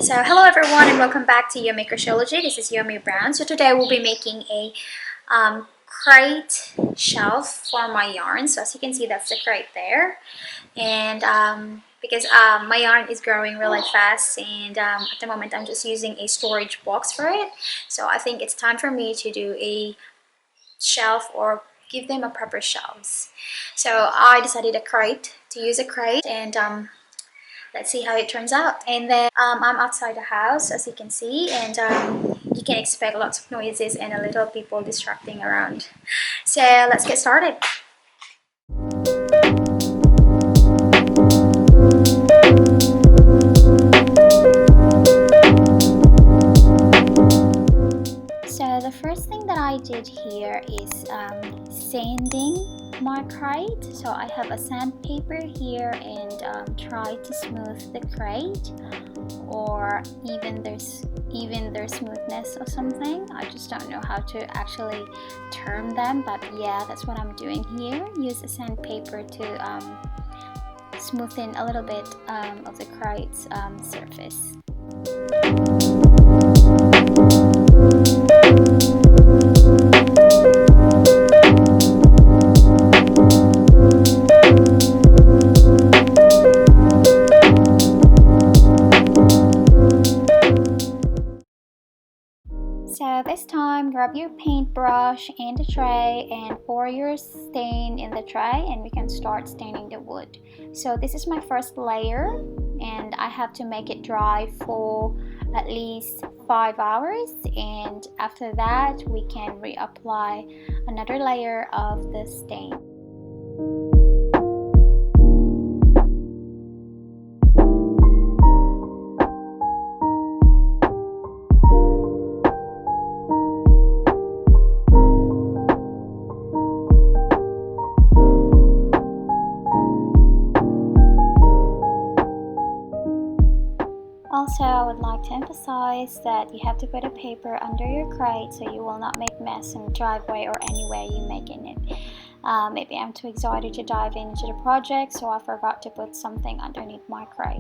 So hello everyone and welcome back to Yommycrochetlogy. This is Yummy Brown. So today we'll be making a crate shelf for my yarn. So as you can see, that's the crate there. And because my yarn is growing really fast, and at the moment I'm just using a storage box for it. So I think it's time for me to do a shelf or give them a proper shelves. So I decided to use a crate, and let's see how it turns out. And then I'm outside the house, as you can see, and you can expect lots of noises and a little people distracting around. So let's get started. So the first thing that I did here is sanding my crate. So I have a sandpaper here and try to smooth the crate, or even their smoothness or something. I just don't know how to actually term them, but yeah, that's what I'm doing here. Use a sandpaper to smoothen a little bit of the crate's surface. So this time, grab your paintbrush and the tray and pour your stain in the tray, and we can start staining the wood. So this is my first layer, and I have to make it dry for at least 5 hours, and after that we can reapply another layer of the stain. Also, I would like to emphasize that you have to put a paper under your crate so you will not make mess in the driveway or anywhere you make in it. Maybe I'm too excited to dive into the project, so I forgot to put something underneath my crate.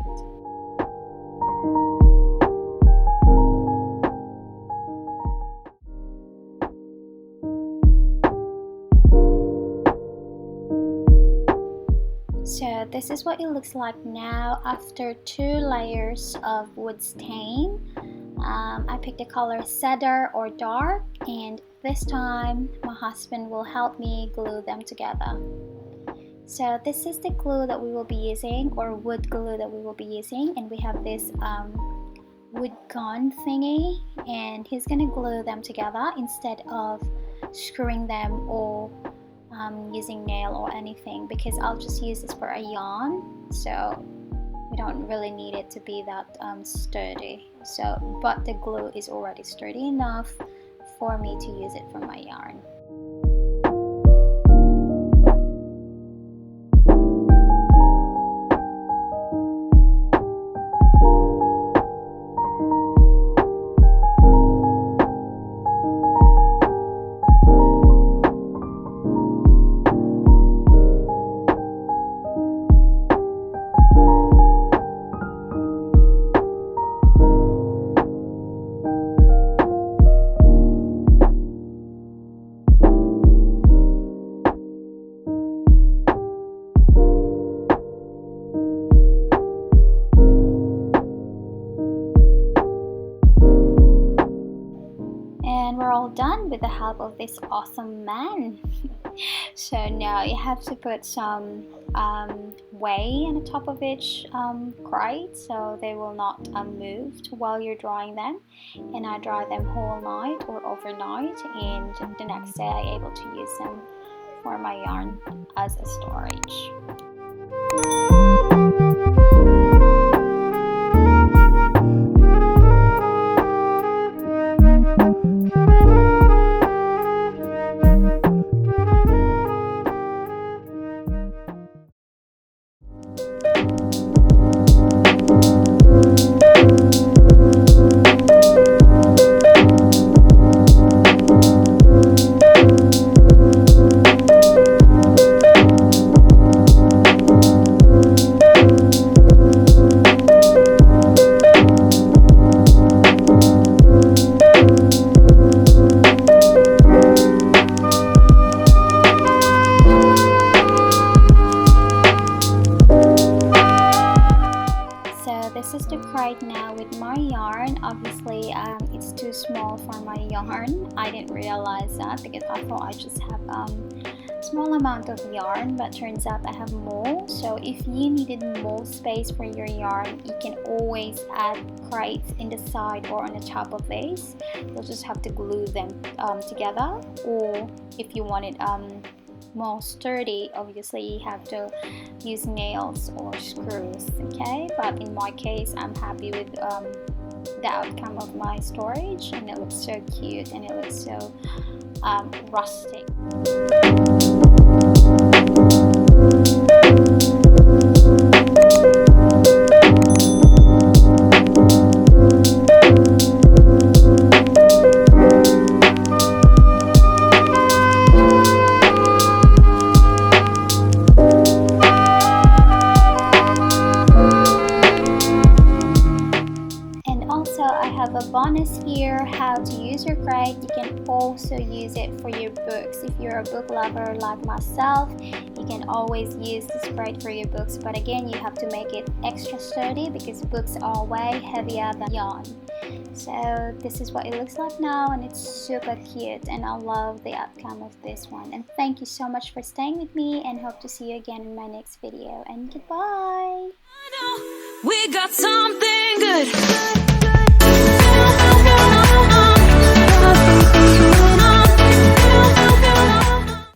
So this is what it looks like now after 2 layers of wood stain. I picked the color cedar or dark, and this time my husband will help me glue them together. So this is the glue that we will be using, or wood glue that we will be using, and we have this wood gun thingy, and he's gonna glue them together instead of screwing them or using nail or anything, because I'll just use this for a yarn, so we don't really need it to be that sturdy. So, but the glue is already sturdy enough for me to use it for my yarn. And we're all done with the help of this awesome man. So now you have to put some whey on the top of each crate so they will not move while you're drying them. And I dry them whole night or overnight, and the next day I'm able to use them for my yarn as a storage. right now with my yarn. Obviously it's too small for my yarn. I didn't realize that because I thought I just have small amount of yarn, but turns out I have more. So if you needed more space for your yarn, you can always add crates in the side or on the top of this. You'll just have to glue them together, or if you want it more sturdy, obviously you have to use nails or screws, okay? But in my case, I'm happy with the outcome of my storage, and it looks so cute and it looks so rustic. I have a bonus here, how to use your crate. You can also use it for your books. If you're a book lover like myself, you can always use this crate for your books, but again you have to make it extra sturdy because books are way heavier than yarn. So this is what it looks like now, and it's super cute, and I love the outcome of this one. And thank you so much for staying with me, and hope to see you again in my next video, and goodbye. We got something good.